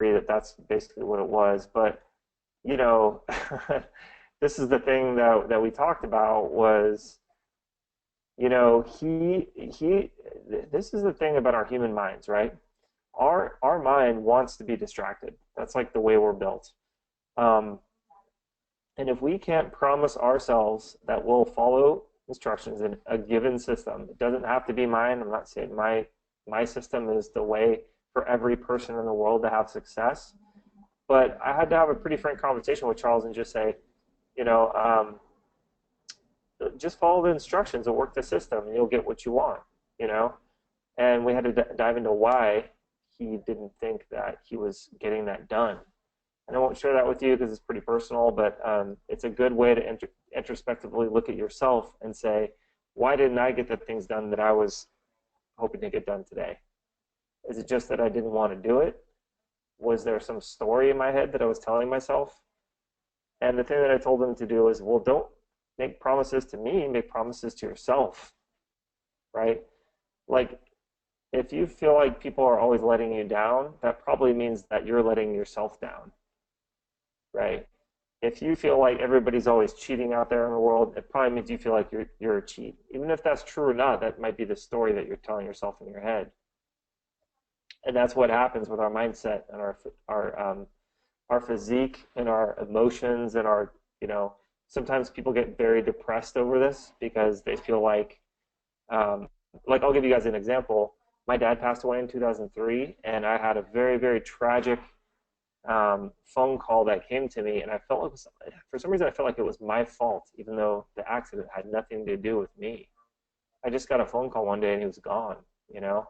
that that's basically what it was. But you know, this is the thing that we talked about was, you know, this is the thing about our human minds, right? Our mind wants to be distracted. That's like the way we're built. Um, and if we can't promise ourselves that we'll follow instructions in a given system, it doesn't have to be mine. I'm not saying my system is the way for every person in the world to have success. But I had to have a pretty frank conversation with Charles and just say, you know, just follow the instructions and work the system, and you'll get what you want, you know. And we had to dive into why he didn't think that he was getting that done. And I won't share that with you because it's pretty personal, but it's a good way to introspectively look at yourself and say, why didn't I get the things done that I was hoping to get done today? Is it just that I didn't want to do it? Was there some story in my head that I was telling myself? And the thing that I told him to do is, well, don't make promises to me, make promises to yourself, right? Like, if you feel like people are always letting you down, that probably means that you're letting yourself down, right? If you feel like everybody's always cheating out there in the world, it probably means you feel like you're a cheat. Even if that's true or not, that might be the story that you're telling yourself in your head. And that's what happens with our mindset and our physique and our emotions and our, you know, sometimes people get very depressed over this because they feel like I'll give you guys an example. My dad passed away in 2003, and I had a very, very tragic phone call that came to me, and I felt like, for some reason, I felt like it was my fault, even though the accident had nothing to do with me. I just got a phone call one day, and he was gone, you know?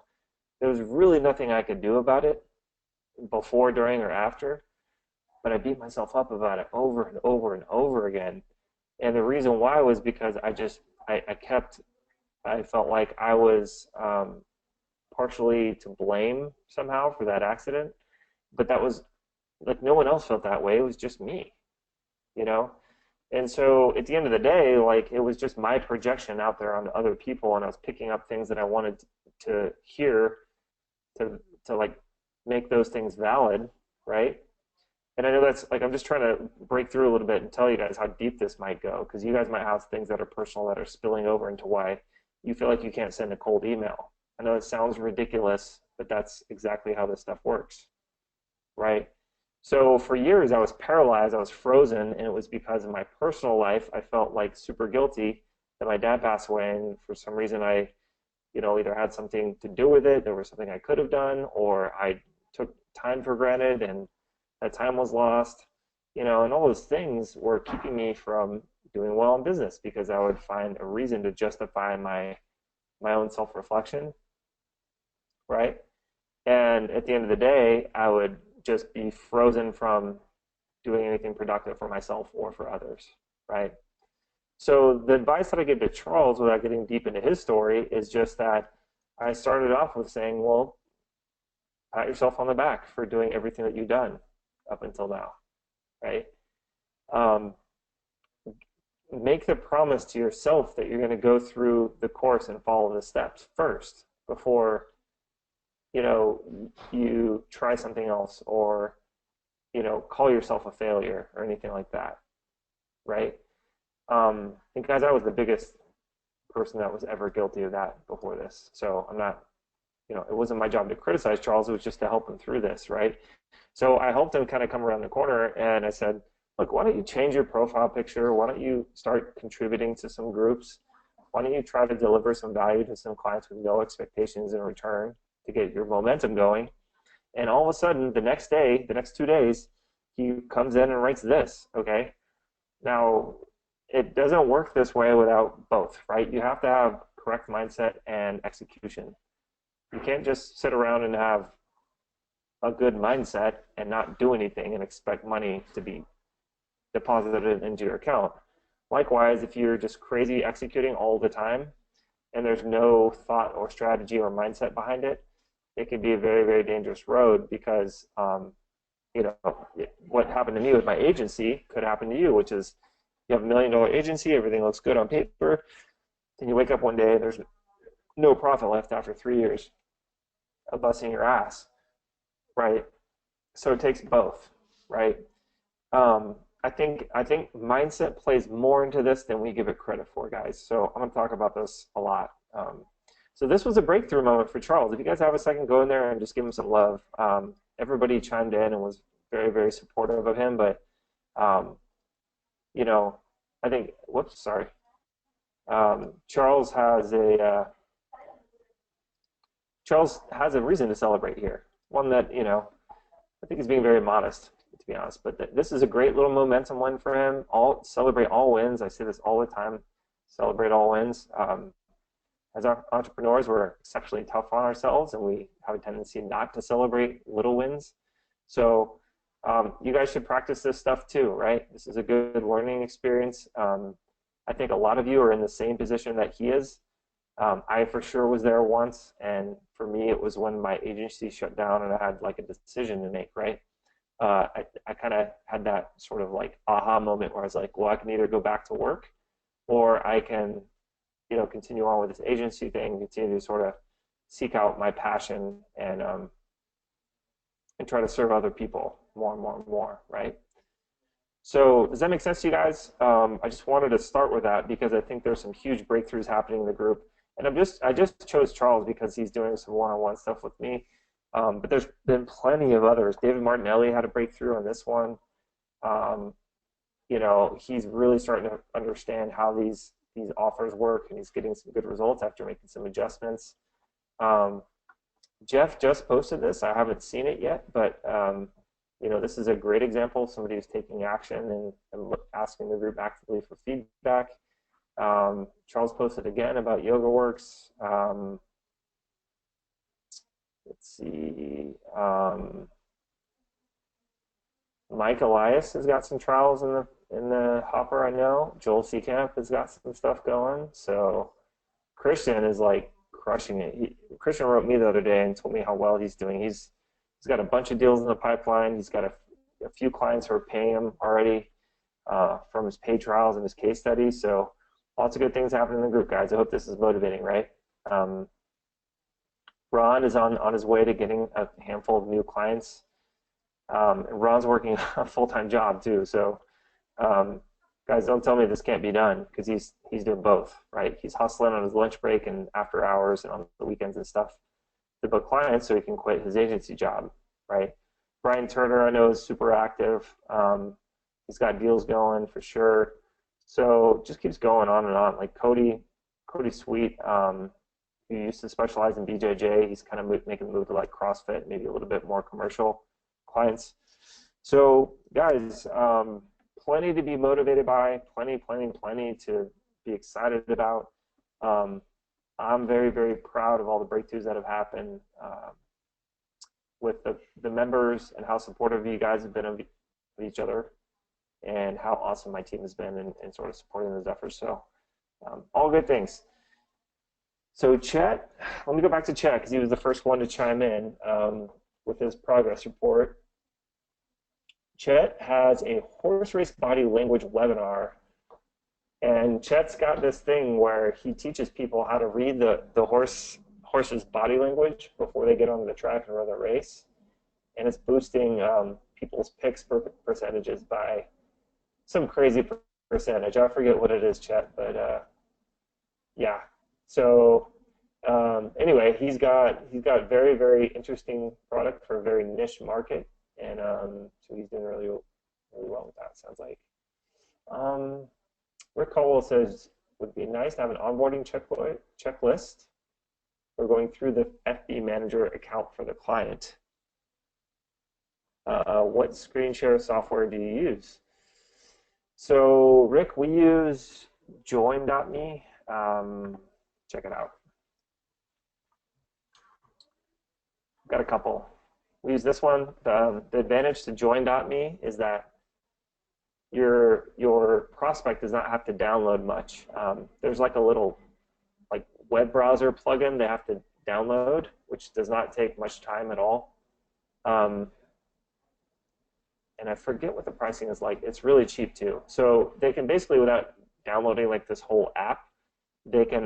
There was really nothing I could do about it before, during, or after, but I beat myself up about it over and over and over again. And the reason why was because I felt like I was partially to blame somehow for that accident, but that was like no one else felt that way. It was just me, you know? And so at the end of the day, like it was just my projection out there on other people, and I was picking up things that I wanted to hear to like make those things valid, right? And I know that's like I'm just trying to break through a little bit and tell you guys how deep this might go, because you guys might have things that are personal that are spilling over into why you feel like you can't send a cold email. I know it sounds ridiculous, but that's exactly how this stuff works, right? So for years I was paralyzed, I was frozen, and it was because in my personal life I felt like super guilty that my dad passed away, and for some reason I, you know, either had something to do with it, there was something I could have done, or I took time for granted and that time was lost, you know, and all those things were keeping me from doing well in business because I would find a reason to justify my own self-reflection, right? And at the end of the day, I would just be frozen from doing anything productive for myself or for others, right? So the advice that I give to Charles without getting deep into his story is just that I started off with saying, well, pat yourself on the back for doing everything that you've done up until now, right? Um, make the promise to yourself that you're going to go through the course and follow the steps first before, you know, you try something else or, you know, call yourself a failure or anything like that, right? And guys, I was the biggest person that was ever guilty of that before this. So I'm not, you know, it wasn't my job to criticize Charles. It was just to help him through this, right? So I helped him kind of come around the corner, and I said, look, why don't you change your profile picture? Why don't you start contributing to some groups? Why don't you try to deliver some value to some clients with no expectations in return to get your momentum going? And all of a sudden, the next day, the next 2 days, he comes in and writes this, okay? Now, it doesn't work this way without both, right? You have to have correct mindset and execution. You can't just sit around and have a good mindset and not do anything and expect money to be deposited into your account. Likewise, if you're just crazy executing all the time and there's no thought or strategy or mindset behind it, it can be a very, very dangerous road because, you know, what happened to me with my agency could happen to you, which is you have $1 million agency, everything looks good on paper, and you wake up one day and there's no profit left after 3 years of busting your ass, right? So it takes both, right? I think mindset plays more into this than we give it credit for, guys. So I'm going to talk about this a lot. So this was a breakthrough moment for Charles. If you guys have a second, go in there and just give him some love. Everybody chimed in and was very, very supportive of him. But um, you know, I think, whoops, sorry. Charles has a reason to celebrate here. One that, I think he's being very modest, to be honest. But this is a great little momentum win for him. Celebrate all wins. I say this all the time. Celebrate all wins. As entrepreneurs, we're exceptionally tough on ourselves, and we have a tendency not to celebrate little wins. So you guys should practice this stuff too, right? This is a good learning experience. I think a lot of you are in the same position that he is. I for sure was there once, and for me, it was when my agency shut down and I had like a decision to make, right? I kind of had that sort of like aha moment where I was like, well, I can either go back to work or I can, continue on with this agency thing, continue to sort of seek out my passion and try to serve other people more and more and more, right? So does that make sense to you guys? I just wanted to start with that because I think there's some huge breakthroughs happening in the group. And I just chose Charles because he's doing some one-on-one stuff with me. But there's been plenty of others. David Martinelli had a breakthrough on this one. He's really starting to understand how these offers work, and he's getting some good results after making some adjustments. Jeff just posted this. I haven't seen it yet, but this is a great example of somebody who's taking action and asking the group actively for feedback. Charles posted again about YogaWorks. Let's see. Mike Elias has got some trials in the hopper, I know. Joel Seacamp has got some stuff going. So Christian is like crushing it. Christian wrote me the other day and told me how well he's doing. He's got a bunch of deals in the pipeline. He's got a few clients who are paying him already from his paid trials and his case studies. So lots of good things happening in the group, guys. I hope this is motivating, right? Ron is on his way to getting a handful of new clients. And Ron's working a full-time job too. So guys, don't tell me this can't be done because he's doing both, right? He's hustling on his lunch break and after hours and on the weekends and stuff to book clients so he can quit his agency job, right? Brian Turner, I know, is super active. He's got deals going for sure. So just keeps going on and on. Like Cody Sweet, who used to specialize in BJJ, he's kind of making the move to like CrossFit, maybe a little bit more commercial clients. So guys, plenty to be motivated by, plenty to be excited about. I'm very, very proud of all the breakthroughs that have happened with the members and how supportive you guys have been of each other and how awesome my team has been in sort of supporting those efforts. So all good things. So Chet, let me go back to Chet because he was the first one to chime in with his progress report. Chet has a horse race body language webinar, and Chet's got this thing where he teaches people how to read the horse's body language before they get onto the track and run the race, and it's boosting people's picks percentages by some crazy percentage. I forget what it is, Chet, but yeah. So anyway, he's got very, very interesting product for a very niche market, and so he's doing really well with that. Sounds like. Rick Caldwell says would be nice to have an onboarding checklist for going through the FB Manager account for the client. What screen share software do you use? So Rick, we use join.me. Check it out. Got a couple. We use this one. The advantage to join.me is that your prospect does not have to download much. There's like a little web browser plugin they have to download, which does not take much time at all. And I forget what the pricing is like. It's really cheap too. So they can basically, without downloading like this whole app, they can,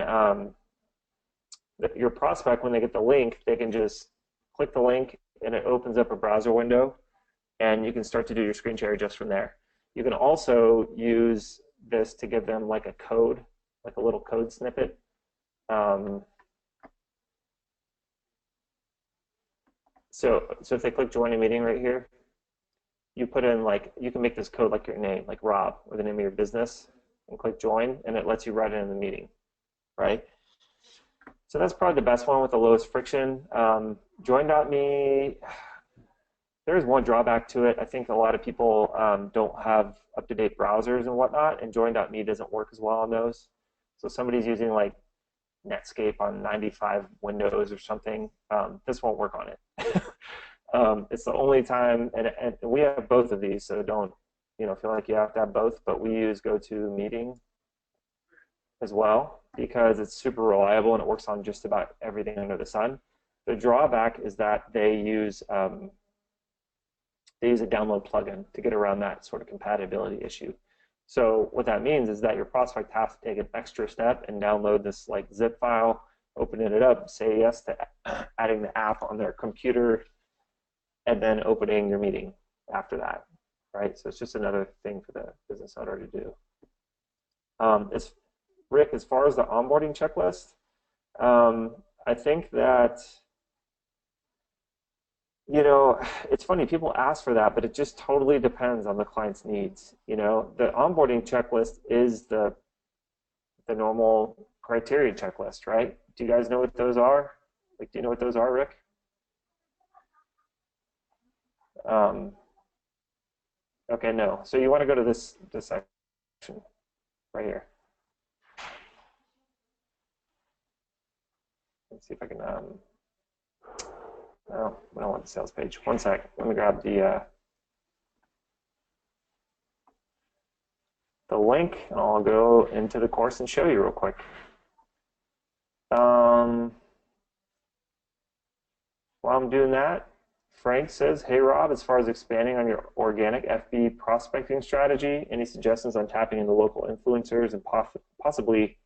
your prospect, when they get the link, they can just click the link and it opens up a browser window and you can start to do your screen share just from there. You can also use this to give them like a code, like a little code snippet. So if they click join a meeting right here, you put in like, you can make this code like your name, like Rob, or the name of your business, and click join, and it lets you write it in the meeting, right? So that's probably the best one with the lowest friction. Join.me, there's one drawback to it. I think a lot of people don't have up-to-date browsers and whatnot, and Join.me doesn't work as well on those. So somebody's using like Netscape on 95 Windows or something, this won't work on it. It's the only time, and we have both of these, so don't feel like you have to have both, but we use GoToMeeting as well because it's super reliable and it works on just about everything under the sun. The drawback is that they use a download plugin to get around that sort of compatibility issue. So what that means is that your prospect has to take an extra step and download this like zip file, open it up, say yes to adding the app on their computer, and then opening your meeting after that, right? So it's just another thing for the business owner to do. Rick, as far as the onboarding checklist, I think that, it's funny, people ask for that, but it just totally depends on the client's needs. The onboarding checklist is the normal criteria checklist, right? Do you guys know what those are? Like, do you know what those are, Rick? Okay, no. So you want to go to this section right here. Let's see if I can. No, I don't want the sales page. One sec. Let me grab the link, and I'll go into the course and show you real quick. While I'm doing that, Frank says, hey Rob, as far as expanding on your organic FB prospecting strategy, any suggestions on tapping into local influencers and possibly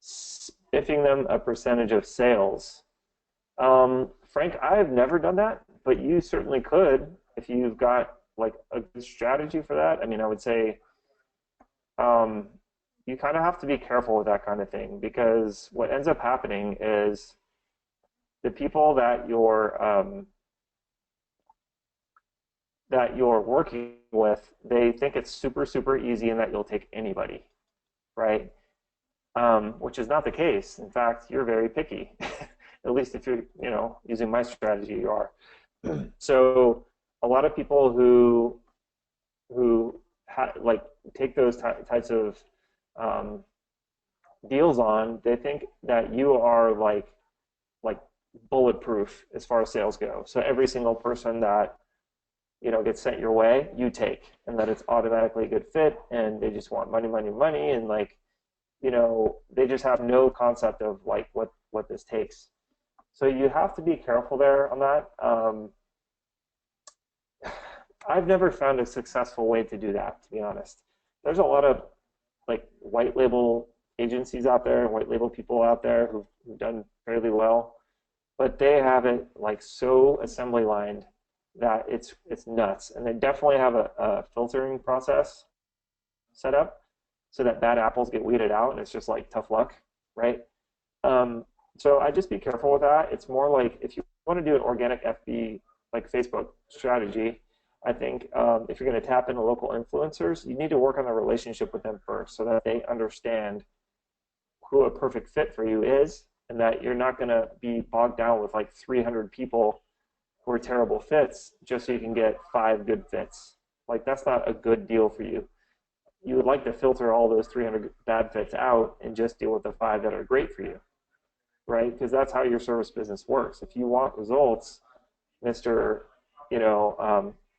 spiffing them a percentage of sales? Frank, I have never done that, but you certainly could if you've got like a good strategy for that. I mean, I would say you kind of have to be careful with that kind of thing, because what ends up happening is the people that you're working with, they think it's super, super easy and that you'll take anybody, right? Which is not the case. In fact, you're very picky. At least if you're, using my strategy, you are. So a lot of people who like take those types of deals on, they think that you are like bulletproof as far as sales go. So every single person that gets sent your way, you take, and that it's automatically a good fit, and they just want money, money, money, and like, they just have no concept of like what this takes. So you have to be careful there on that. I've never found a successful way to do that, to be honest. There's a lot of like white label agencies out there, white label people out there who've done fairly well, but they have it like so assembly lined that it's nuts. And they definitely have a filtering process set up so that bad apples get weeded out, and it's just like tough luck, right? So I just be careful with that. It's more like if you want to do an organic FB, like Facebook strategy, I think if you're going to tap into local influencers, you need to work on the relationship with them first so that they understand who a perfect fit for you is, and that you're not going to be bogged down with like 300 people who are terrible fits just so you can get 5 good fits. Like, that's not a good deal for you. You would like to filter all those 300 bad fits out and just deal with the 5 that are great for you, right? Because that's how your service business works. If you want results, Mr.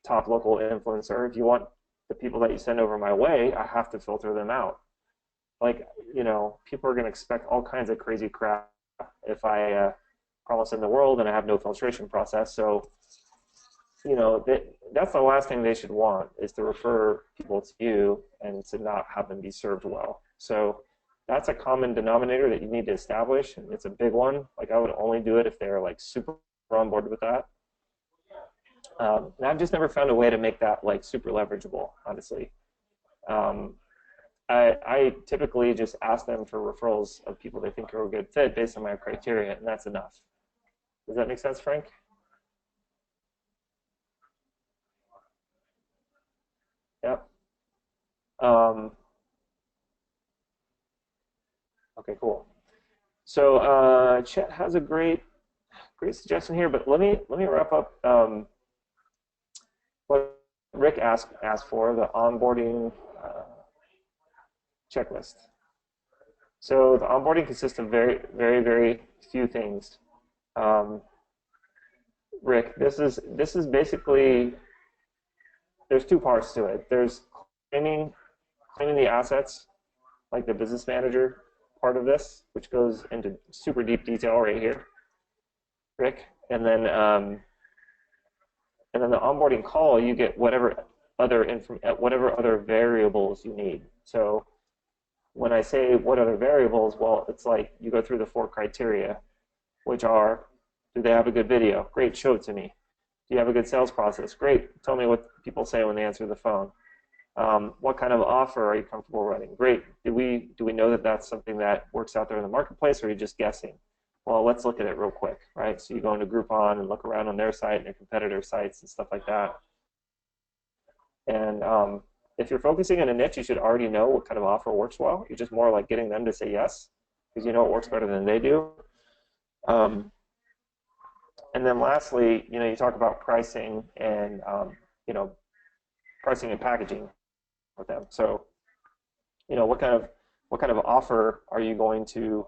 Top local influencer, if you want the people that you send over my way, I have to filter them out. Like, people are going to expect all kinds of crazy crap if I promise them the world and I have no filtration process. So, that's the last thing they should want, is to refer people to you and to not have them be served well. So that's a common denominator that you need to establish, and it's a big one. Like, I would only do it if they're like super on board with that. And I've just never found a way to make that like super leverageable, honestly. Um, I typically just ask them for referrals of people they think are a good fit based on my criteria, and that's enough. Does that make sense, Frank? Yep. Um, okay, cool. So Chet has a great suggestion here, but let me wrap up what Rick asked for, the onboarding checklist. So the onboarding consists of very few things. Um, Rick, this is basically, there's two parts to it. There's claiming the assets, like the business manager part of this, which goes into super deep detail right here, Rick, and then the onboarding call, you get whatever other variables you need. So when I say what other variables, well, it's like you go through the 4 criteria, which are, do they have a good video? Great, show it to me. Do you have a good sales process? Great, tell me what people say when they answer the phone. What kind of offer are you comfortable running? Great, do we know that that's something that works out there in the marketplace, or are you just guessing? Well, let's look at it real quick, right? So you go into Groupon and look around on their site and their competitor sites and stuff like that. And if you're focusing on a niche, you should already know what kind of offer works well. You're just more like getting them to say yes, because you know it works better than they do. And then lastly, you talk about pricing and pricing and packaging with them. So, what kind of offer are you going to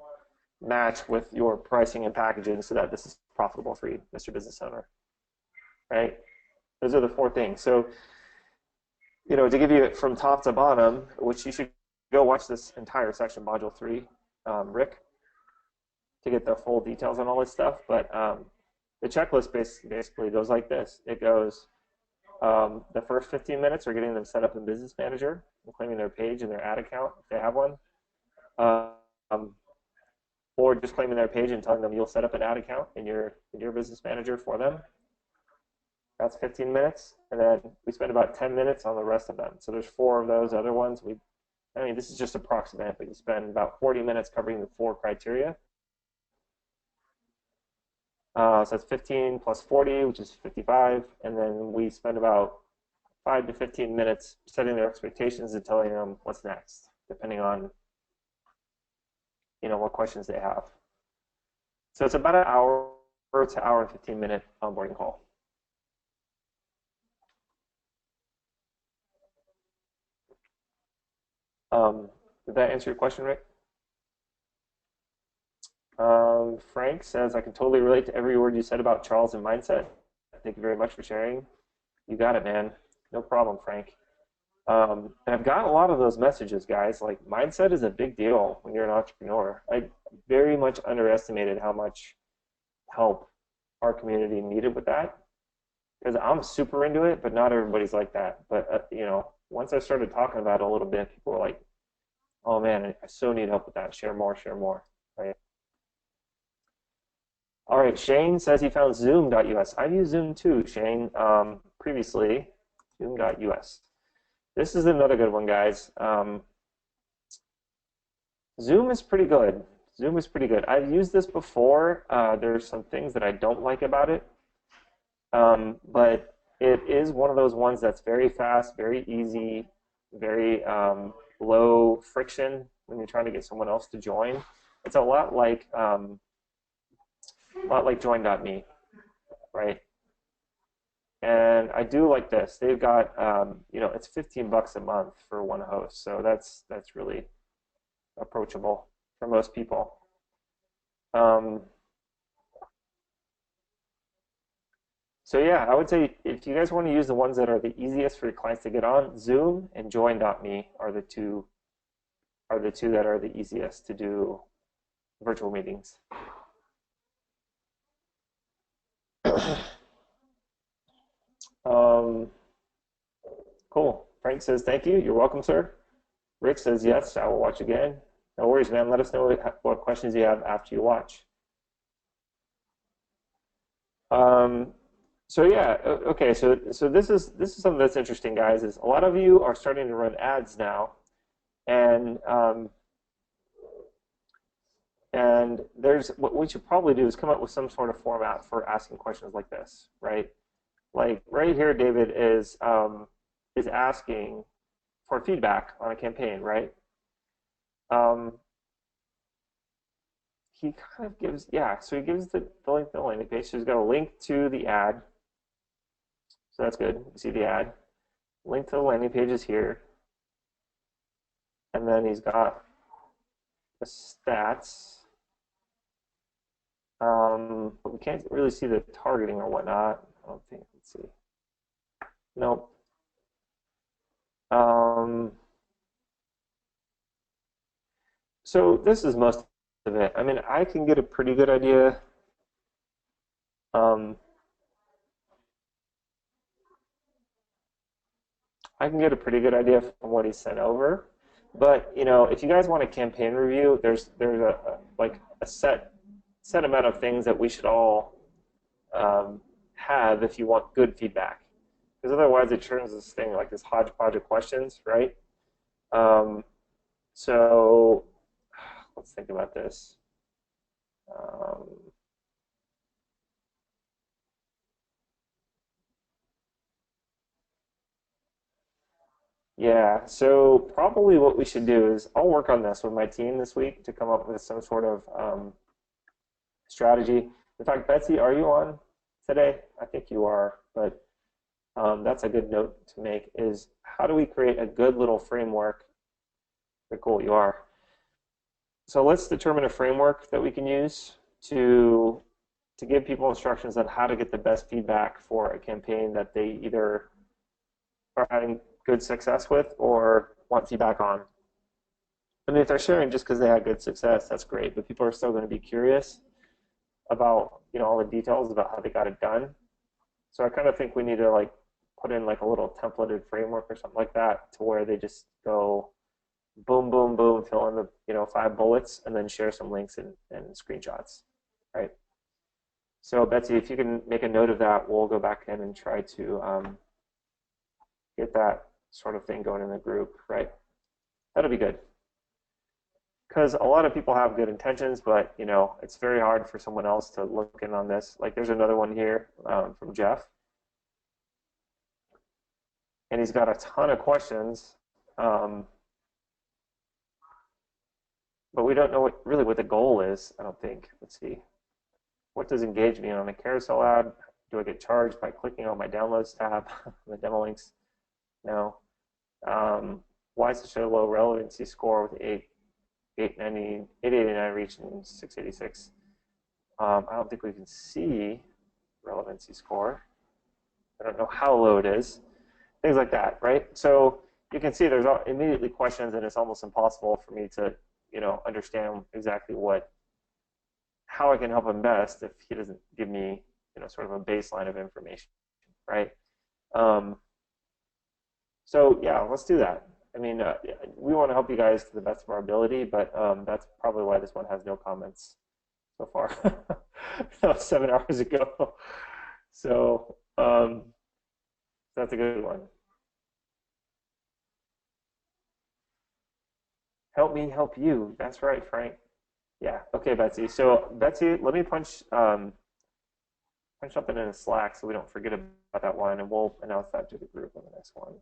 match with your pricing and packaging so that this is profitable for you, Mr. Business Owner, right? Those are the 4 things. So, to give you it from top to bottom, which you should go watch this entire section, Module 3, Rick, to get the full details on all this stuff. But the checklist basically goes like this. It goes, the first 15 minutes are getting them set up in Business Manager and claiming their page and their ad account if they have one. Or just claiming their page and telling them you'll set up an ad account in your Business Manager for them. That's 15 minutes, and then we spend about 10 minutes on the rest of them. So there's 4 of those other ones. This is just approximate, but you spend about 40 minutes covering the 4 criteria. So that's 15 plus 40, which is 55, and then we spend about 5 to 15 minutes setting their expectations and telling them what's next, depending on what questions they have. So it's about an hour to hour and 15-minute onboarding call. Did that answer your question, Rick? Frank says, I can totally relate to every word you said about Charles and mindset. Thank you very much for sharing. You got it, man. No problem, Frank. And I've got a lot of those messages, guys. Like, mindset is a big deal when you're an entrepreneur. I very much underestimated how much help our community needed with that, because I'm super into it, but not everybody's like that. But once I started talking about it a little bit, people were like, "Oh man, I so need help with that. Share more, right?" All right, Shane says he found Zoom.us. I've used Zoom too, Shane, previously. Zoom.us. This is another good one, guys. Zoom is pretty good. I've used this before. There's some things that I don't like about it, but it is one of those ones that's very fast, very easy, very low friction when you're trying to get someone else to join. It's a lot like join.me, right? And I do like this. They've got, it's $15 a month for one host, so that's really approachable for most people. So yeah, I would say if you guys want to use the ones that are the easiest for your clients to get on, Zoom and join.me are the two that are the easiest to do virtual meetings. Cool. Frank says, thank you. You're welcome, sir. Rick says, yes, I will watch again. No worries, man. Let us know what questions you have after you watch. So yeah, okay. So this is something that's interesting, guys. Is a lot of you are starting to run ads now, and there's what we should probably do is come up with some sort of format for asking questions like this, right? Like right here, David is asking for feedback on a campaign, right? Um, he kind of gives, yeah, so he gives the link to the landing page. So he's got a link to the ad. So that's good. You see the ad. Link to the landing page is here. And then he's got the stats. But we can't really see the targeting or whatnot. I don't think. Let's see. Nope. So this is most of it. I mean, I can get a pretty good idea. Um, I can get a pretty good idea from what he sent over. But you know, if you guys want a campaign review, there's like a set amount of things that we should all have if you want good feedback. Because otherwise, it turns this thing like this hodgepodge of questions, right? Um, so let's think about this. Um, yeah, so probably what we should do is I'll work on this with my team this week to come up with some sort of strategy. In fact, Betsy, are you on today? I think you are, but that's a good note to make is how do we create a good little framework? Very cool, you are. So let's determine a framework that we can use to give people instructions on how to get the best feedback for a campaign that they either are having good success with or want feedback on. I mean, if they're sharing just because they had good success, that's great, but people are still going to be curious about, you know, all the details about how they got it done. So I kind of think we need to like put in like a little templated framework or something like that to where they just go boom, boom, boom, fill in the, you know, 5 bullets and then share some links and screenshots, right? So Betsy, if you can make a note of that, we'll go back in and try to get that sort of thing going in the group, right? That'll be good. Because a lot of people have good intentions, but you know, it's very hard for someone else to look in on this. Like there's another one here from Jeff, and he's got a ton of questions, um, but we don't know really what the goal is. I don't think. Let's see. What does engage mean on a carousel ad? Do I get charged by clicking on my downloads tab, the demo links? No. Why such a low relevancy score with 889 reach and 686? I don't think we can see relevancy score. I don't know how low it is. Things like that, right? So you can see there's immediately questions, and it's almost impossible for me to, you know, understand exactly how I can help him best if he doesn't give me, you know, sort of a baseline of information, right? Um, so yeah, let's do that. I mean, we want to help you guys to the best of our ability, but that's probably why this one has no comments so far. That was 7 hours ago. So that's a good one. Help me help you. That's right, Frank. Yeah. Okay, Betsy. So Betsy, let me punch something in a Slack so we don't forget about that one, and we'll announce that to the group on the next one.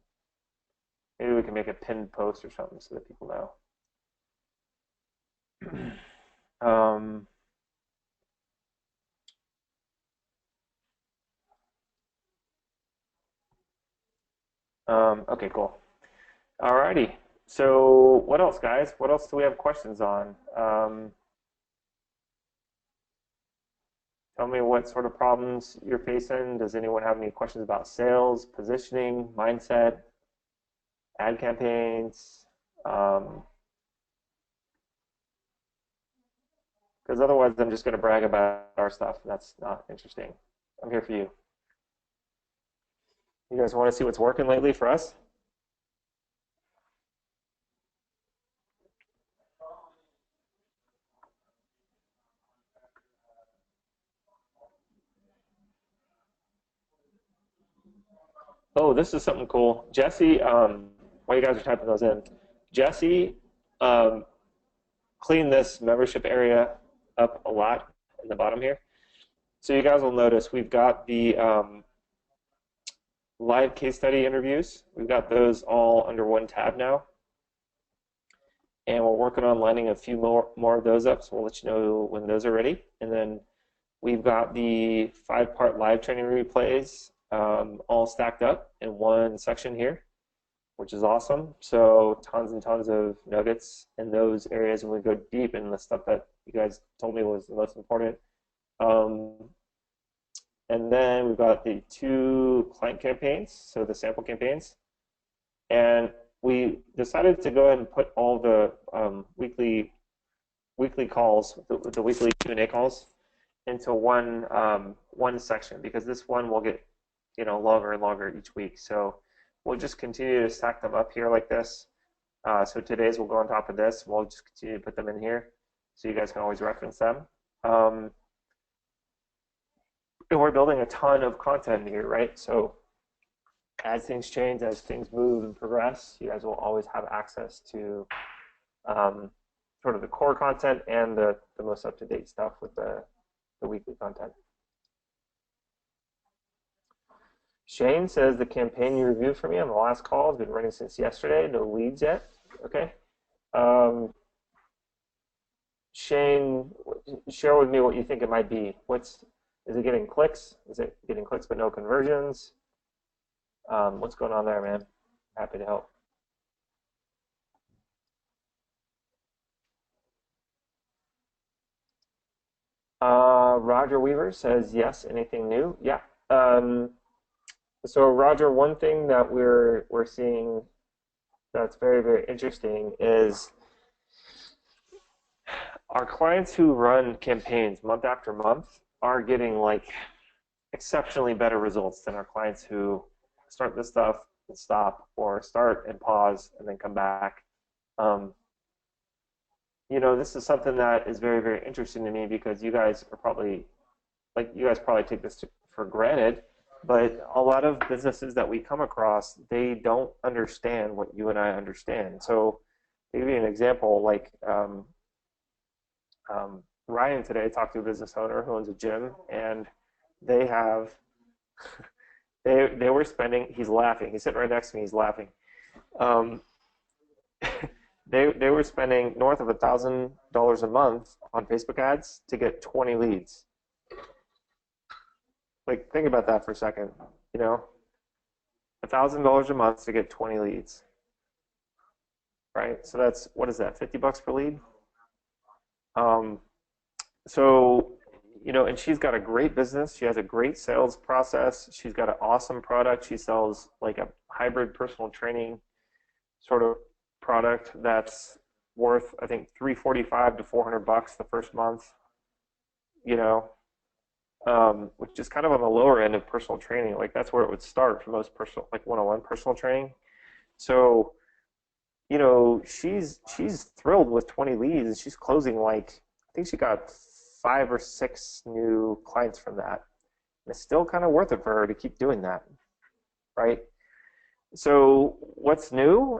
Maybe we can make a pinned post or something so that people know. um, okay, cool. Alrighty. So what else, guys? What else do we have questions on? Tell me what sort of problems you're facing. Does anyone have any questions about sales, positioning, mindset, ad campaigns? Because otherwise, I'm just going to brag about our stuff. That's not interesting. I'm here for you. You guys want to see what's working lately for us? Oh, this is something cool. Jesse, while you guys are typing those in, Jesse um, cleaned this membership area up a lot in the bottom here. So you guys will notice we've got the live case study interviews. We've got those all under one tab now, and we're working on lining a few more of those up. So we'll let you know when those are ready. And then we've got the 5-part live training replays all stacked up in one section here, which is awesome. So tons and tons of nuggets in those areas, and we go deep in the stuff that you guys told me was the most important. Um, and then we've got the 2 client campaigns, so the sample campaigns. And we decided to go ahead and put all the weekly calls, the weekly Q&A calls, into one section, because this one will get longer and longer each week. So we'll just continue to stack them up here like this. So today's will go on top of this. We'll just continue to put them in here, so you guys can always reference them. And we're building a ton of content here, right? So as things change, as things move and progress, you guys will always have access to sort of the core content and the most up-to-date stuff with the weekly content. Shane says the campaign you reviewed for me on the last call has been running since yesterday. No leads yet. Okay. Shane, share with me what you think it might be. Is it getting clicks? Is it getting clicks but no conversions? What's going on there, man? Happy to help. Roger Weaver says yes. Anything new? Yeah. So Roger, one thing that we're seeing that's very, very interesting is our clients who run campaigns month after month are getting like exceptionally better results than our clients who start this stuff and stop, or start and pause and then come back. This is something that is very, very interesting to me, because you guys probably take this for granted, but a lot of businesses that we come across, they don't understand what you and I understand. So to give you an example, like Ryan today talked to a business owner who owns a gym, and they have they were spending. He's laughing. He's sitting right next to me. He's laughing. Um, they were spending north of $1,000 a month on Facebook ads to get 20 leads. Like, think about that for a second. $1,000 a month to get 20 leads, right? So that's, what is that? $50 per lead. So, and she's got a great business. She has a great sales process. She's got an awesome product. She sells like a hybrid personal training sort of product that's worth, I think, $345 to $400 the first month, which is kind of on the lower end of personal training. Like, that's where it would start for most personal, like one-on-one personal training. So, she's thrilled with 20 leads. She's closing, like, I think she got 5 or 6 new clients from that. And it's still kind of worth it for her to keep doing that, right? So what's new?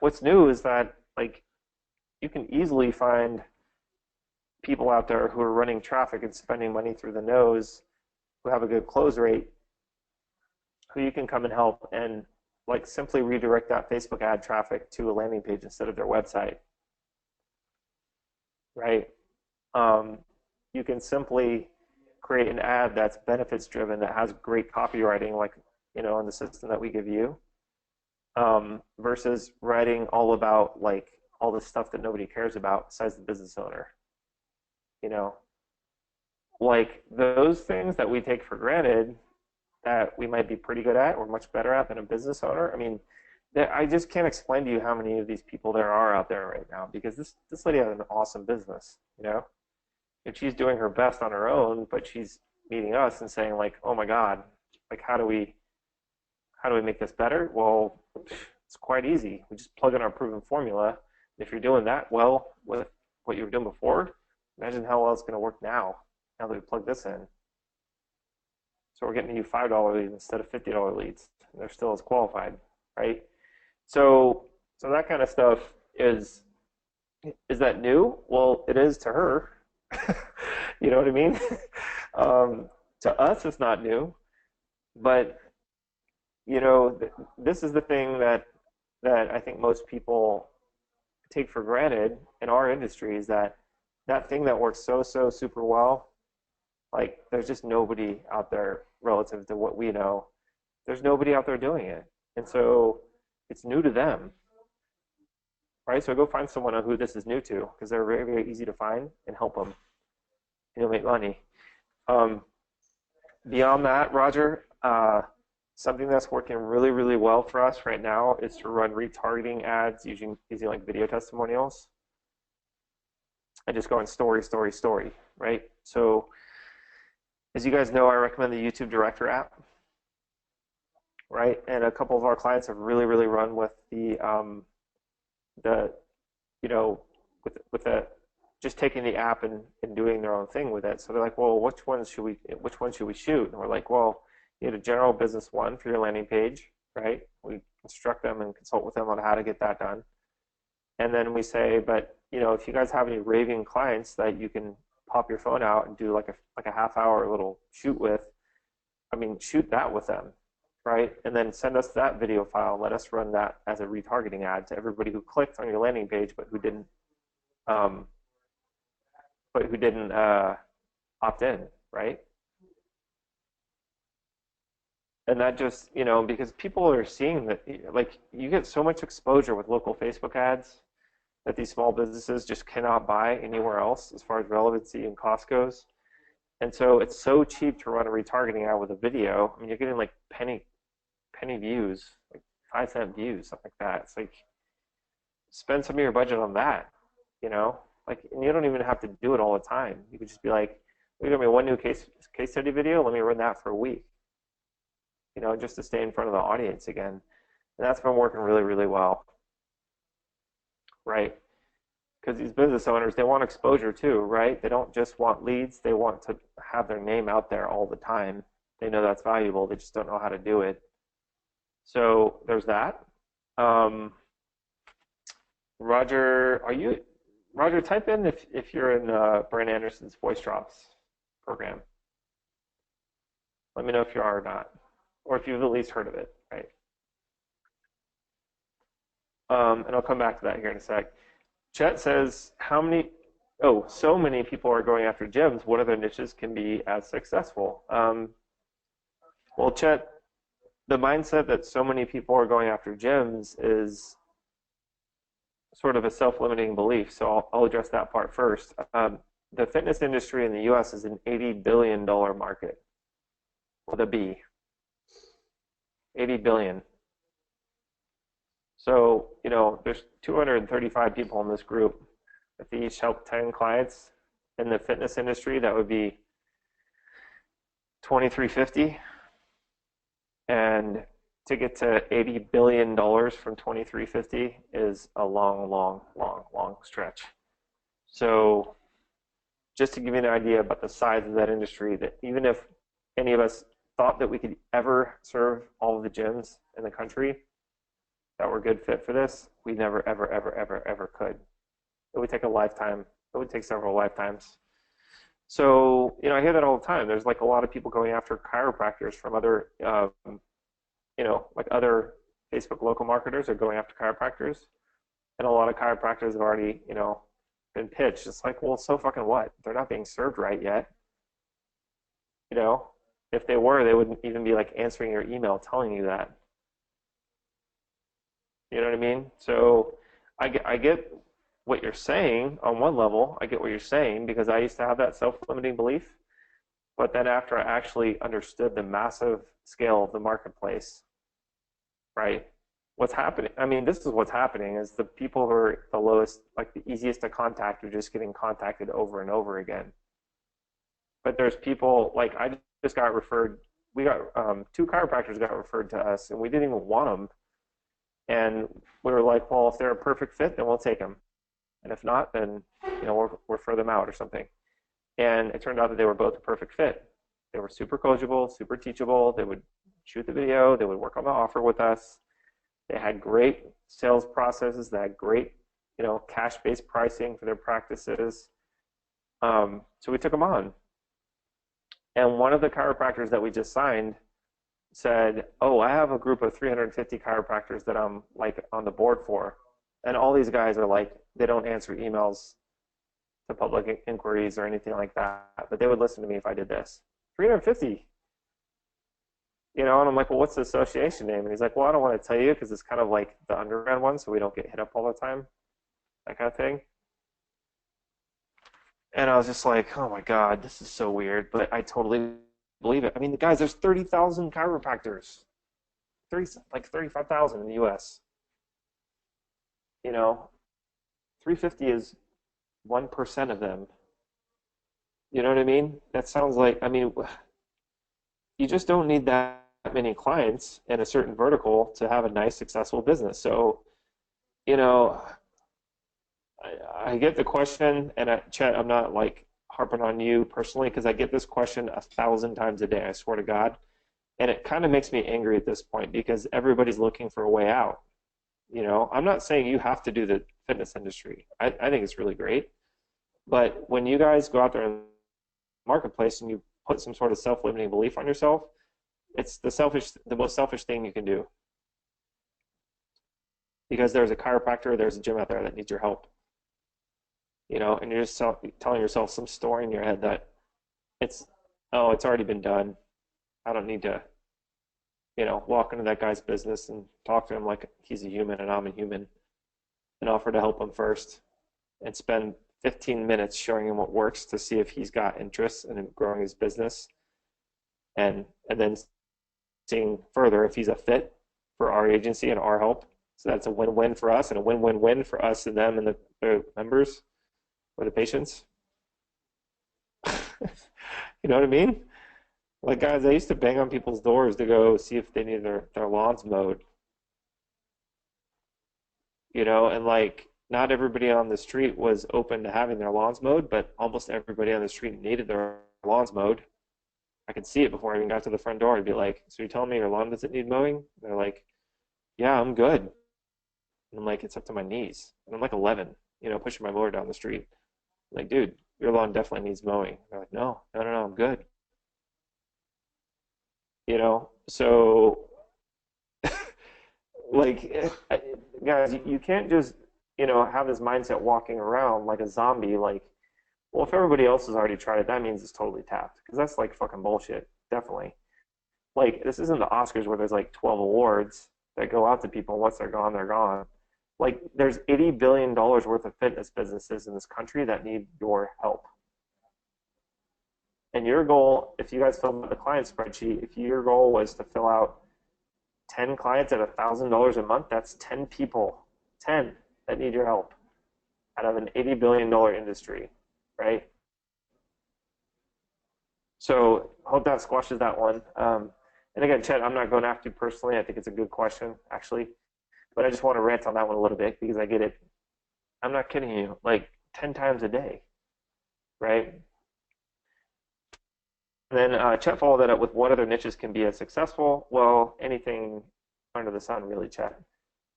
What's new is that, like, you can easily find people out there who are running traffic and spending money through the nose, who have a good close rate, who you can come and help and, like, simply redirect that Facebook ad traffic to a landing page instead of their website, right? You can simply create an ad that's benefits driven, that has great copywriting, like, in the system that we give you, versus writing all about, like, all the stuff that nobody cares about besides the business owner. Like, those things that we take for granted that we might be pretty good at or much better at than a business owner. I mean, I just can't explain to you how many of these people there are out there right now, because this lady has an awesome business, and she's doing her best on her own, but she's meeting us and saying, like, oh my God, like, how do we make this better? Well, it's quite easy. We just plug in our proven formula. If you're doing that well with what you were doing before, imagine how well it's going to work now that we plug this in. So we're getting you $5 leads instead of $50 leads. And they're still as qualified, right? So that kind of stuff is that new? Well, it is to her. You know what I mean? To us, it's not new, but this is the thing that I think most people take for granted in our industry is that thing that works so super well. Like there's just nobody out there relative to what we know. There's nobody out there doing it, and so it's new to them, right? So go find someone on who this is new to because they're very easy to find and help them. You'll make money. Beyond that, Roger, something that's working really well for us right now is to run retargeting ads using like video testimonials and just going story, right? So as you guys know, I recommend the YouTube Director app, right? And a couple of our clients have really run with with the just taking the app and doing their own thing with it. So they're like, well, which one should we shoot? And we're like, well, you need a general business one for your landing page, right? We instruct them and consult with them on how to get that done. And then we say, but if you guys have any raving clients that you can pop your phone out and do like a half-hour little shoot with, shoot that with them, right? And then send us that video file. Let us run that as a retargeting ad to everybody who clicked on your landing page but who didn't opt in, right? And that just, because people are seeing that, like, you get so much exposure with local Facebook ads that these small businesses just cannot buy anywhere else as far as relevancy and cost goes. And so it's so cheap to run a retargeting ad with a video. You're getting like penny views, like 5-cent views, something like that. It's like, spend some of your budget on that, Like, and you don't even have to do it all the time. You could just be like, we got me one new case study video. Let me run that for a week, just to stay in front of the audience again. And that's been working really well, right? Because these business owners, they want exposure too, right? They don't just want leads. They want to have their name out there all the time. They know that's valuable. They just don't know how to do it. So there's that. Roger, type in if you're in Brent Anderson's Voice Drops program. Let me know if you are or not, or if you've at least heard of it, right? And I'll come back to that here in a sec. Chet says, so many people are going after gyms. What other niches can be as successful? Well, Chet, the mindset that so many people are going after gyms is sort of a self-limiting belief. So I'll address that part first. The fitness industry in the U.S. is an $80 billion market with a B. 80 billion. So, there's 235 people in this group. If they each help 10 clients in the fitness industry, that would be 2,350. And to get to $80 billion from 2,350 is a long stretch. So just to give you an idea about the size of that industry, that even if any of us thought that we could ever serve all of the gyms in the country that were a good fit for this, we never, ever could. It would take a lifetime. It would take several lifetimes. So, I hear that all the time. There's like a lot of people going after chiropractors from other, like other Facebook local marketers are going after chiropractors. And a lot of chiropractors have already, been pitched. It's like, well, so fucking what? They're not being served right yet. If they were, they wouldn't even be like answering your email telling you that. You know what I mean? So I get what you're saying on one level. I get what you're saying because I used to have that self-limiting belief. But then after I actually understood the massive scale of the marketplace, right? What's happening? This is what's happening is the people who are the lowest, like the easiest to contact, are just getting contacted over and over again. But there's people, like I just got referred, we got, 2 chiropractors got referred to us and we didn't even want them. And we were like, well, if they're a perfect fit, then we'll take them. And if not, then, we'll refer them out or something. And it turned out that they were both a perfect fit. They were super coachable, super teachable. They would shoot the video. They would work on the offer with us. They had great sales processes. They had great, cash-based pricing for their practices. So we took them on. And one of the chiropractors that we just signed said, "Oh, I have a group of 350 chiropractors that I'm like on the board for." And all these guys are like, they don't answer emails to public inquiries or anything like that, but they would listen to me if I did this. 350. And I'm like, "Well, what's the association name?" And he's like, "Well, I don't want to tell you because it's kind of like the underground one, so we don't get hit up all the time, that kind of thing." And I was just like, "Oh my God, this is so weird," but I totally believe it. I mean, guys, there's 30,000 chiropractors, 35,000 in the U.S. 350 is 1% of them. You know what I mean? That sounds like, I mean, you just don't need that many clients in a certain vertical to have a nice, successful business. So, you know, I get the question, and Chet, I'm not like harping on you personally because I get this question 1,000 times a day, I swear to God. And it kind of makes me angry at this point because everybody's looking for a way out. I'm not saying you have to do the fitness industry. I think it's really great. But when you guys go out there in the marketplace and you put some sort of self-limiting belief on yourself, it's the most selfish thing you can do. Because there's a chiropractor, there's a gym out there that needs your help. And you're just telling yourself some story in your head that it's already been done. I don't need to, walk into that guy's business and talk to him like he's a human and I'm a human and offer to help him first and spend 15 minutes showing him what works to see if he's got interest in growing his business and then seeing further if he's a fit for our agency and our help. So that's a win-win for us and a win-win-win for us and them and the members or the patients. You know what I mean? Like, guys, I used to bang on people's doors to go see if they needed their lawns mowed. And like, not everybody on the street was open to having their lawns mowed, but almost everybody on the street needed their lawns mowed. I could see it before I even got to the front door. I'd be like, "So you're telling me your lawn doesn't need mowing?" And they're like, "Yeah, I'm good." And I'm like, "It's up to my knees." And I'm like 11, pushing my mower down the street. I'm like, "Dude, your lawn definitely needs mowing." And they're like, No, I'm good. So like, guys, you can't just, have this mindset walking around like a zombie, like, well, if everybody else has already tried it, that means it's totally tapped. Because that's like fucking bullshit, definitely. Like, this isn't the Oscars where there's like 12 awards that go out to people, and once they're gone, they're gone. Like, there's $80 billion worth of fitness businesses in this country that need your help. And your goal, if you guys fill out the client spreadsheet, if your goal was to fill out 10 clients at $1,000 a month, that's 10 people, 10 that need your help out of an $80 billion industry, right? So hope that squashes that one. And again, Chet, I'm not going after you personally. I think it's a good question, actually. But I just want to rant on that one a little bit because I get it. I'm not kidding you, like 10 times a day, right? And then Chet followed that up with what other niches can be as successful? Well, anything under the sun, really, Chet.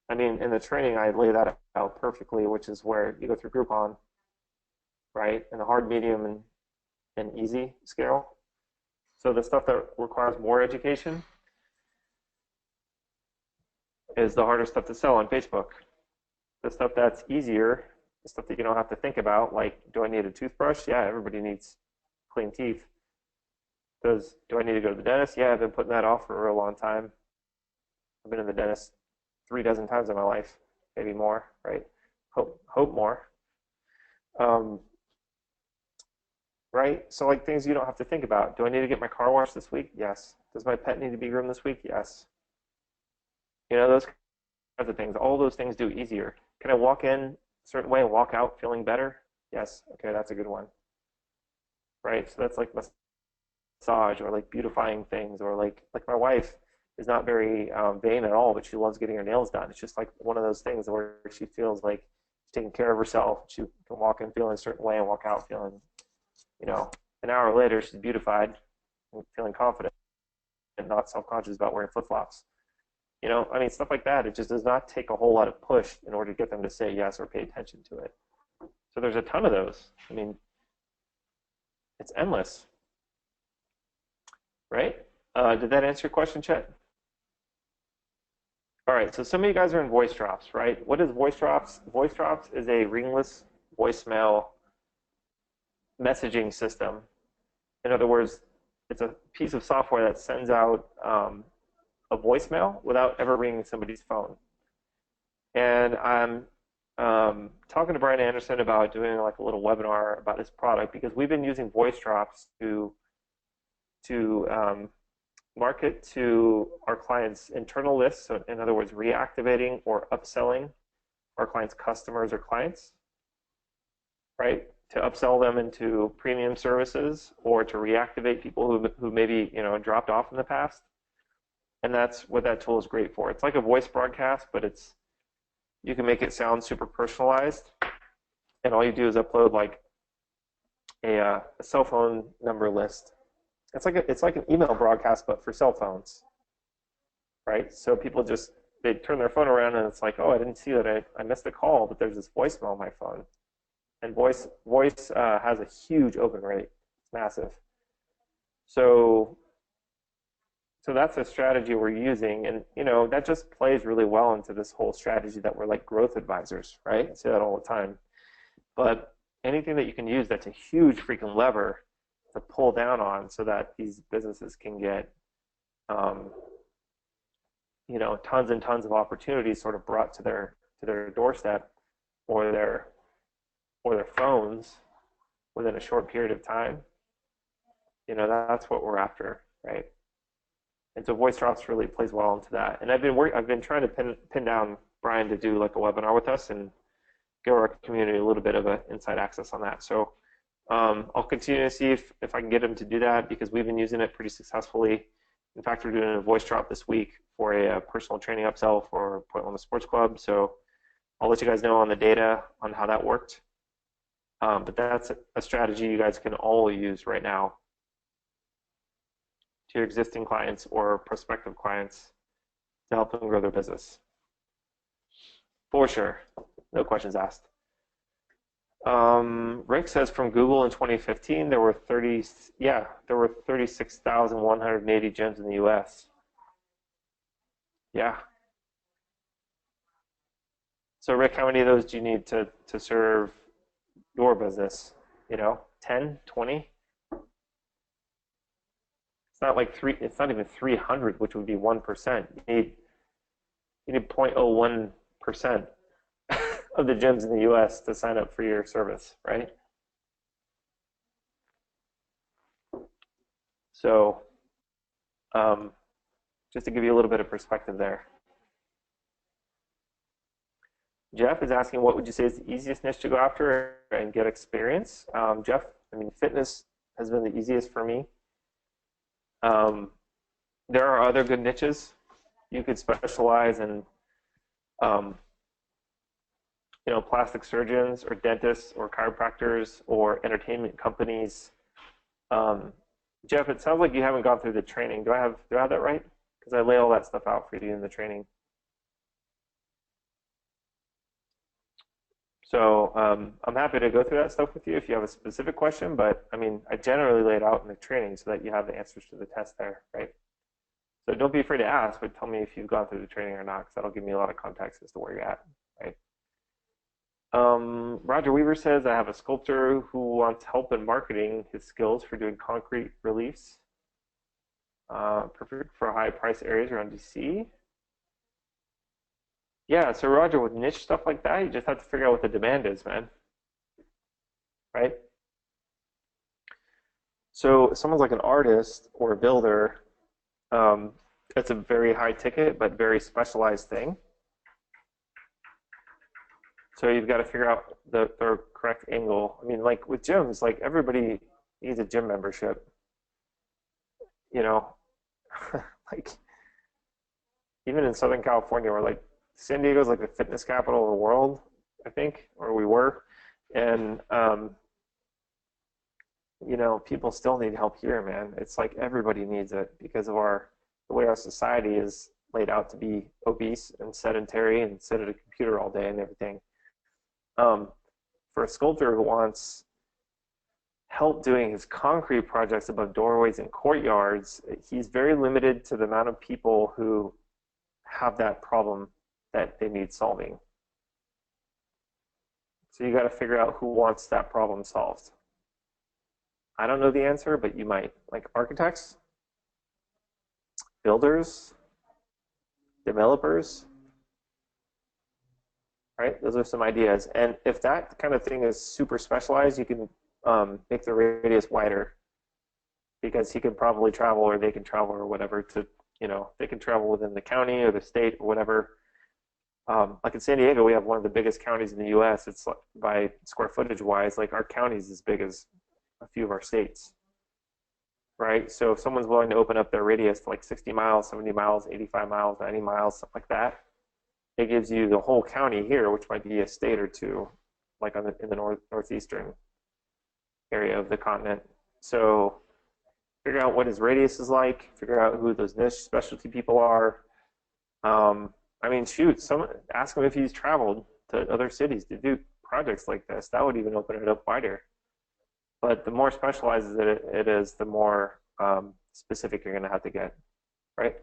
I mean, in the training, I lay that out perfectly, which is where you go through Groupon, right? And the hard, medium, and easy scale. So the stuff that requires more education is the harder stuff to sell on Facebook. The stuff that's easier, the stuff that you don't have to think about, like, do I need a toothbrush? Yeah, everybody needs clean teeth. Do I need to go to the dentist? Yeah, I've been putting that off for a real long time. I've been in the dentist 3 dozen times in my life, maybe more, right? Hope more. Right? So like things you don't have to think about. Do I need to get my car washed this week? Yes. Does my pet need to be groomed this week? Yes. Those kinds of things. All those things do easier. Can I walk in a certain way and walk out feeling better? Yes. Okay, that's a good one. Right? So that's like massage or like beautifying things, or like my wife is not very vain at all, but she loves getting her nails done. It's just like one of those things where she feels like she's taking care of herself. She can walk in feeling a certain way and walk out feeling, an hour later she's beautified. and feeling confident and not self-conscious about wearing flip-flops. You know, I mean, stuff like that. It just does not take a whole lot of push in order to get them to say yes or pay attention to it. So there's a ton of those. I mean, it's endless, right? Did that answer your question, Chet? All right, so some of you guys are in voice drops, right? What is voice drops? Voice drops is a ringless voicemail messaging system. In other words, it's a piece of software that sends out a voicemail without ever ringing somebody's phone. And I'm talking to Brian Anderson about doing like a little webinar about his product because we've been using voice drops to market to our clients' internal lists. So in other words, reactivating or upselling our clients' customers or clients, right? To upsell them into premium services or to reactivate people who maybe dropped off in the past. And that's what that tool is great for. It's like a voice broadcast, but you can make it sound super personalized. And all you do is upload like a cell phone number list. It's like an email broadcast, but for cell phones, right? So people they turn their phone around and it's like, oh, I didn't see that I missed a call, but there's this voicemail on my phone. And voice has a huge open rate. It's massive. So that's a strategy we're using, and that just plays really well into this whole strategy that we're like growth advisors, right? I say that all the time. But anything that you can use that's a huge freaking lever to pull down on so that these businesses can get tons and tons of opportunities sort of brought to their doorstep or their phones within a short period of time. That's what we're after, right? And so voice drops really plays well into that. And I've been trying to pin down Brian to do like a webinar with us and give our community a little bit of inside access on that. So I'll continue to see if I can get him to do that because we've been using it pretty successfully. In fact, we're doing a voice drop this week for a personal training upsell for Point Loma Sports Club. So I'll let you guys know on the data on how that worked. But that's a strategy you guys can all use right now to your existing clients or prospective clients to help them grow their business. For sure, no questions asked. Rick says from Google in 2015 there were 36,180 gyms in the U.S. Yeah. So Rick, how many of those do you need to serve your business? 10, 20? It's not even 300, which would be 1%. You need 0.01% of the gyms in the US to sign up for your service, right? So just to give you a little bit of perspective there. Jeff is asking, what would you say is the easiest niche to go after and get experience? Jeff, fitness has been the easiest for me. There are other good niches. You could specialize in, plastic surgeons or dentists or chiropractors or entertainment companies. Jeff, it sounds like you haven't gone through the training. Do I have that right? Because I lay all that stuff out for you in the training. So I'm happy to go through that stuff with you if you have a specific question, but I generally lay it out in the training so that you have the answers to the test there, right? So don't be afraid to ask, but tell me if you've gone through the training or not, because that'll give me a lot of context as to where you're at, right? Roger Weaver says, I have a sculptor who wants help in marketing his skills for doing concrete reliefs. Perfect for high price areas around DC. Yeah, so Roger, with niche stuff like that, you just have to figure out what the demand is, man. Right? So if someone's like an artist or a builder, it's a very high ticket but very specialized thing. So you've got to figure out the correct angle. Like with gyms, like everybody needs a gym membership. Like even in Southern California, we're like San Diego's like the fitness capital of the world, I think, or we were. And you know, people still need help here, man. It's like everybody needs it because of the way our society is laid out to be obese and sedentary and sit at a computer all day and everything. Um, for a sculptor who wants help doing his concrete projects above doorways and courtyards, he's very limited to the amount of people who have that problem that they need solving. So you got to figure out who wants that problem solved. I don't know the answer, but you might. Like architects, builders, developers, right? Those are some ideas. And if that kind of thing is super specialized, you can make the radius wider because he could probably travel or they can travel or whatever to, you know, they can travel within the county or the state or whatever. Like in San Diego, we have one of the biggest counties in the U.S. It's like, by square footage wise, like our county is as big as a few of our states, right? So if someone's willing to open up their radius to like 60 miles, 70 miles, 85 miles, 90 miles, stuff like that, it gives you the whole county here, which might be a state or two, like in the northeastern area of the continent. So figure out what his radius is like, figure out who those niche specialty people are. I mean, shoot, ask him if he's traveled to other cities to do projects like this. That would even open it up wider. But the more specialized it is, the more specific you're going to have to get, right?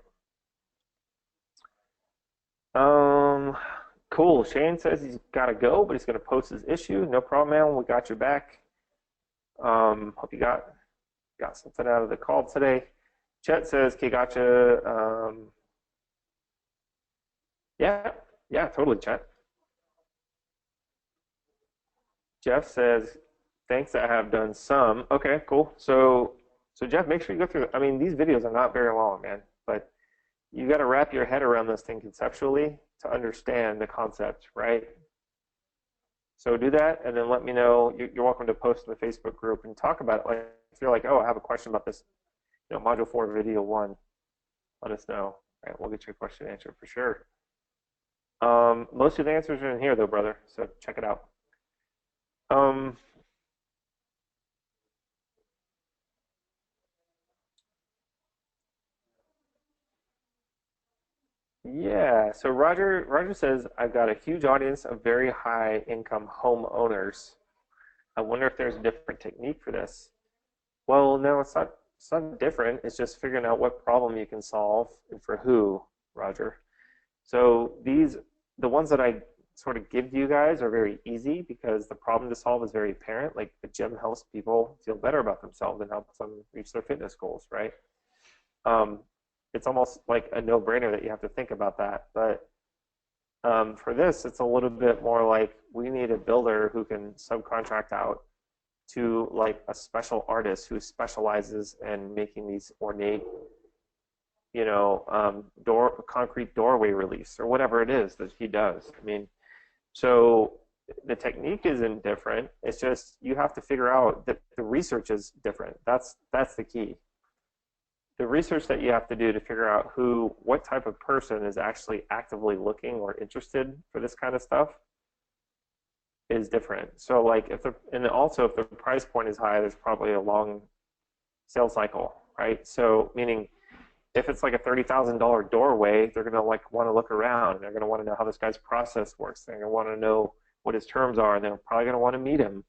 Cool. Shane says he's got to go, but he's going to post his issue. No problem, man. We got your back. Hope you got something out of the call today. Chet says, "Okay, gotcha." Yeah, totally, Chet. Jeff says, "Thanks, I have done some." Okay, cool. So Jeff, make sure you go through. I mean, these videos are not very long, man, but you got to wrap your head around this thing conceptually to understand the concept, right? So do that, and then let me know. You're welcome to post in the Facebook group and talk about it. Like if you're like, oh, I have a question about this, you know, Module 4, Video 1, let us know. All right, we'll get your question answered for sure. Most of the answers are in here, though, brother. So check it out. Yeah. So Roger says I've got a huge audience of very high income homeowners. I wonder if there's a different technique for this. Well, no, it's not different. It's just figuring out what problem you can solve and for who, Roger. So the ones that I sort of give to you guys are very easy because the problem to solve is very apparent. Like the gym helps people feel better about themselves and helps them reach their fitness goals, right? Um, it's almost like a no-brainer that you have to think about that. But for this, it's a little bit more like we need a builder who can subcontract out to like a special artist who specializes in making these ornate, you know, concrete doorway reliefs or whatever it is that he does. I mean, so the technique isn't different. It's just you have to figure out that the research is different. That's the key. The research that you have to do to figure out what type of person is actually actively looking or interested for this kind of stuff is different. So like and also if the price point is high, there's probably a long sales cycle, right? So meaning if it's like a $30,000 doorway, they're gonna like want to look around. They're gonna want to know how this guy's process works. They're gonna want to know what his terms are, and they're probably gonna want to meet him,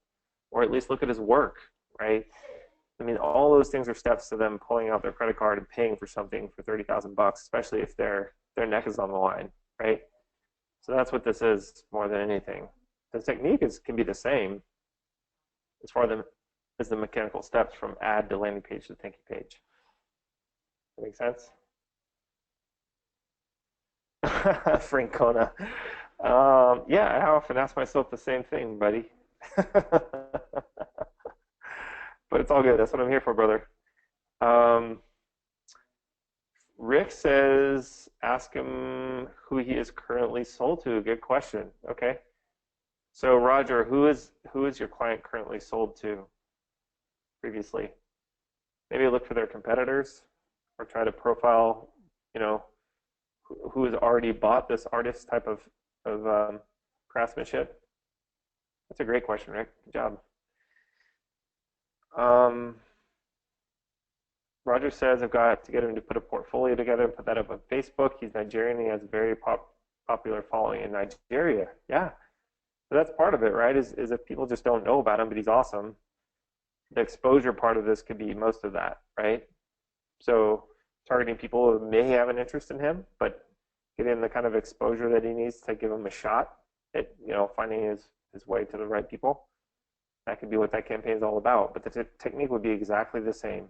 or at least look at his work, right? I mean, all those things are steps to them pulling out their credit card and paying for something for 30,000 bucks, especially if their neck is on the line, right? So that's what this is more than anything. The technique can be the same as far as the mechanical steps from add to landing page to thank you page. That make sense? Francona. Yeah, I often ask myself the same thing, buddy. But it's all good. That's what I'm here for, brother. Rick says, ask him who he is currently sold to. Good question. Okay. So Roger, who is your client currently sold to previously? Maybe look for their competitors or try to profile, you know, who has already bought this artist type of craftsmanship. That's a great question, Rick. Good job. Um, Roger says I've got to get him to put a portfolio together and put that up on Facebook. He's Nigerian. He has a very popular following in Nigeria. Yeah, so that's part of it, right? Is if people just don't know about him, but he's awesome. The exposure part of this could be most of that, right? So targeting people who may have an interest in him, but getting the kind of exposure that he needs to give him a shot at, finding his way to the right people. That could be what that campaign is all about. But the technique would be exactly the same,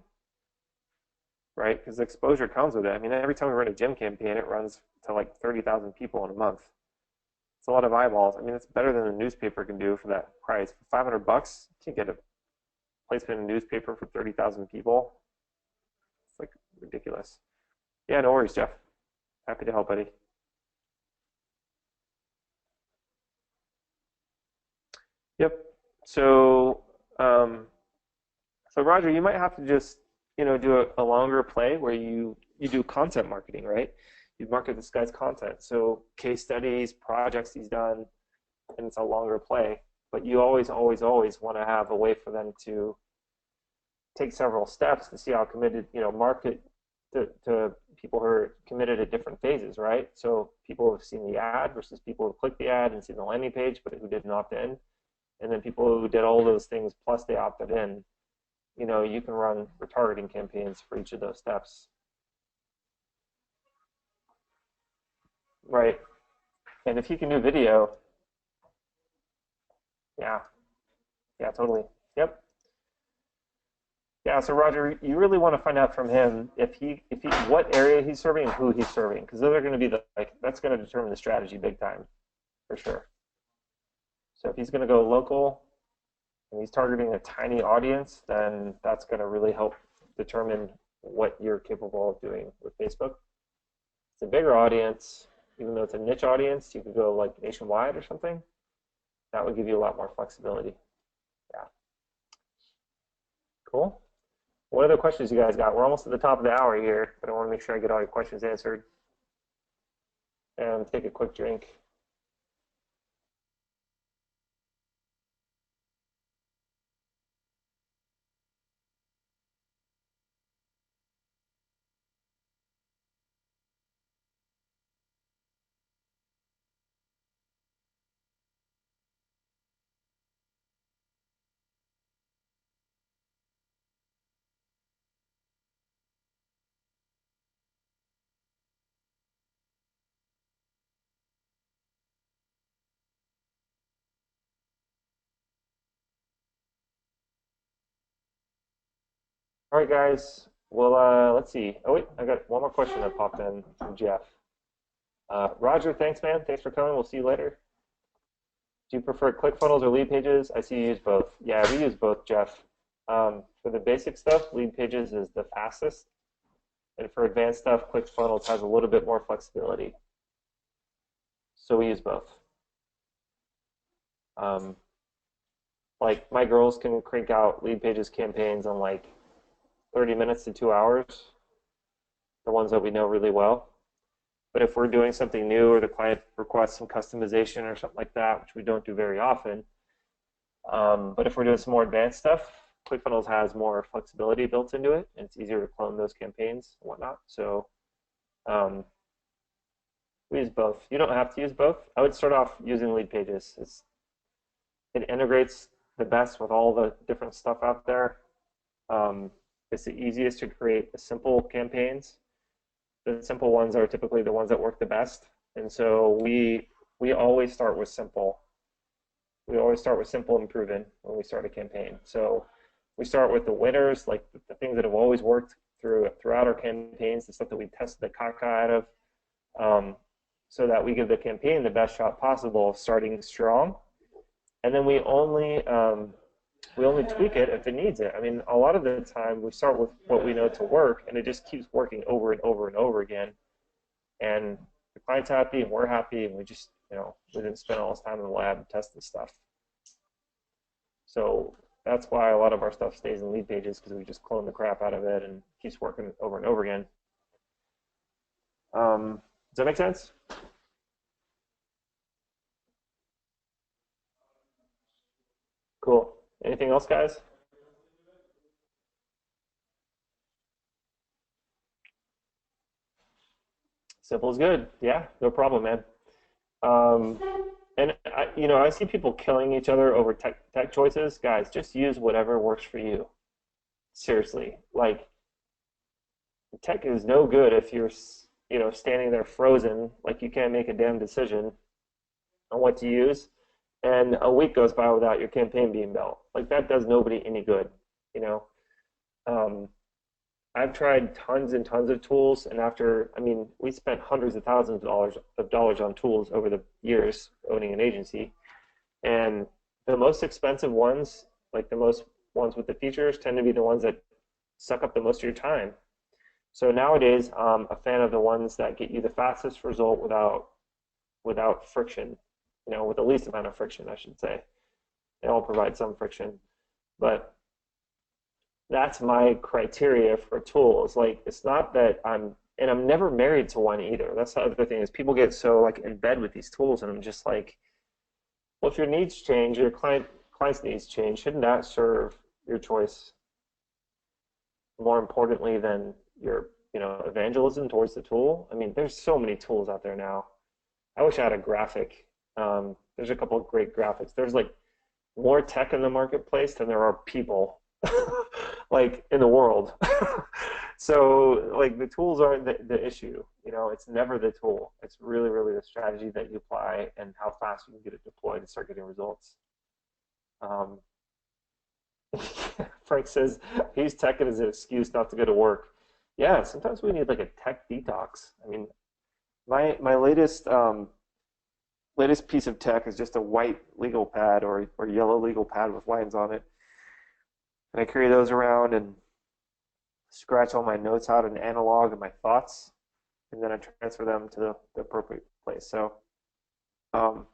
right? Because the exposure comes with it. I mean, every time we run a gym campaign, it runs to like 30,000 people in a month. It's a lot of eyeballs. I mean, it's better than the newspaper can do for that price. For $500, you can get a placement in a newspaper for 30,000 people. It's like ridiculous. Yeah, no worries, Jeff. Happy to help, buddy. Yep. So, so Roger, you might have to just, do a longer play where you do content marketing, right? You market this guy's content. So case studies, projects he's done, and it's a longer play. But you always, always, always want to have a way for them to take several steps to see how committed, market to people who are committed at different phases, right? So people who have seen the ad versus people who clicked the ad and seen the landing page, but who didn't opt in, and then people who did all those things plus they opted in. You can run retargeting campaigns for each of those steps. Right. And if you can do video, yeah, yeah, totally. Yep. Yeah, so Roger, you really want to find out from him what area he's serving and who he's serving, because those are going to be that's going to determine the strategy big time, for sure. So if he's going to go local and he's targeting a tiny audience, then that's going to really help determine what you're capable of doing with Facebook. It's a bigger audience, even though it's a niche audience, you could go like nationwide or something. That would give you a lot more flexibility. Yeah. Cool. What other questions you guys got? We're almost at the top of the hour here, but I want to make sure I get all your questions answered. And take a quick drink. All right, guys. Well, let's see. Oh, wait, I got one more question that popped in from Jeff. Roger, thanks, man. Thanks for coming. We'll see you later. Do you prefer ClickFunnels or lead pages? I see you use both. Yeah, we use both, Jeff. For the basic stuff, lead pages is the fastest. And for advanced stuff, ClickFunnels has a little bit more flexibility. So we use both. Like my girls can crank out lead pages campaigns on like 30 minutes to 2 hours, the ones that we know really well. But if we're doing something new or the client requests some customization or something like that, which we don't do very often, but if we're doing some more advanced stuff, ClickFunnels has more flexibility built into it, and it's easier to clone those campaigns and whatnot. So we use both. You don't have to use both. I would start off using lead pages. It integrates the best with all the different stuff out there. It's the easiest to create the simple campaigns. The simple ones are typically the ones that work the best. And so we always start with simple. We always start with simple and proven when we start a campaign. So we start with the winners, like the things that have always worked throughout our campaigns, the stuff that we tested the caca out of, so that we give the campaign the best shot possible, starting strong. And then we only tweak it if it needs it. I mean, a lot of the time we start with what we know to work, and it just keeps working over and over and over again. And the client's happy, and we're happy, and we just, we didn't spend all this time in the lab testing stuff. So that's why a lot of our stuff stays in lead pages, because we just clone the crap out of it and keeps working over and over again. Does that make sense? Cool. Anything else, guys? Simple is good. Yeah, no problem, man. Um, and I see people killing each other over tech choices. Guys, just use whatever works for you. Seriously, like tech is no good if you're, standing there frozen, like you can't make a damn decision on what to use, and a week goes by without your campaign being built. Like that does nobody any good, you know. Um, I've tried tons and tons of tools, and I mean, we spent hundreds of thousands of dollars on tools over the years owning an agency, and the most expensive ones, like the most ones with the features, tend to be the ones that suck up the most of your time. So nowadays, I'm a fan of the ones that get you the fastest result without friction, with the least amount of friction, I should say. They all provide some friction, but that's my criteria for tools. Like, it's not that and I'm never married to one either. That's the other thing is people get so like in bed with these tools, and I'm just like, well, if your needs change, your client's needs change, shouldn't that serve your choice more importantly than your, evangelism towards the tool? I mean, there's so many tools out there now. I wish I had a graphic. There's a couple of great graphics. There's like more tech in the marketplace than there are people like in the world. So like the tools aren't the issue. It's never the tool. It's really, really the strategy that you apply and how fast you can get it deployed and start getting results. Um, Frank says, I use tech as an excuse not to go to work. Yeah, sometimes we need like a tech detox. I mean, my latest piece of tech is just a white legal pad or yellow legal pad with lines on it. And I carry those around and scratch all my notes out in analog and my thoughts, and then I transfer them to the appropriate place. So not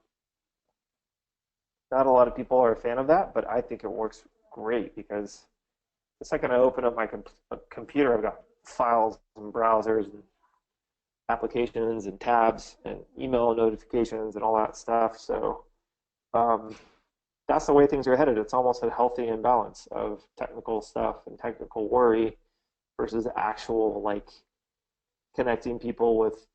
a lot of people are a fan of that, but I think it works great because the second I open up my computer, I've got files and browsers and applications and tabs and email notifications and all that stuff. So um, that's the way things are headed. It's almost a healthy imbalance of technical stuff and technical worry versus actual like connecting people with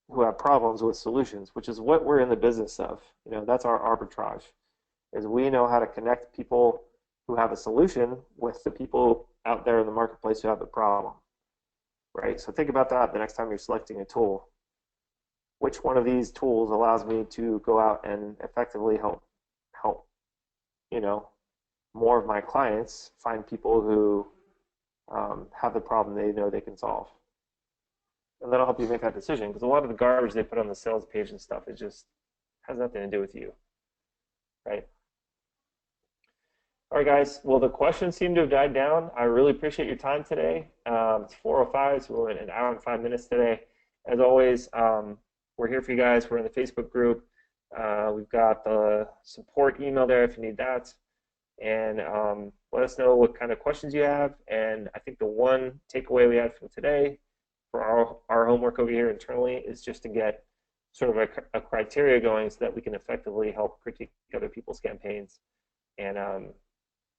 who have problems with solutions, which is what we're in the business of. That's our arbitrage, is we know how to connect people who have a solution with the people out there in the marketplace who have a problem, right? So think about that the next time you're selecting a tool. Which one of these tools allows me to go out and effectively help, more of my clients find people who have the problem they know they can solve? And that'll help you make that decision, because a lot of the garbage they put on the sales page and stuff, it just has nothing to do with you, right? All right, guys. Well, the questions seem to have died down. I really appreciate your time today. It's 4:05, so we're in an hour and 5 minutes today. As always, we're here for you guys. We're in the Facebook group. We've got the support email there if you need that. And let us know what kind of questions you have. And I think the one takeaway we had from today for our homework over here internally is just to get sort of a criteria going so that we can effectively help critique other people's campaigns. And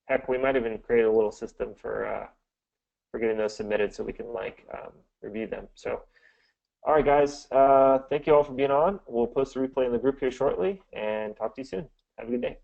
heck, we might even create a little system for getting those submitted so we can review them. So, all right, guys, thank you all for being on. We'll post a replay in the group here shortly, and talk to you soon. Have a good day.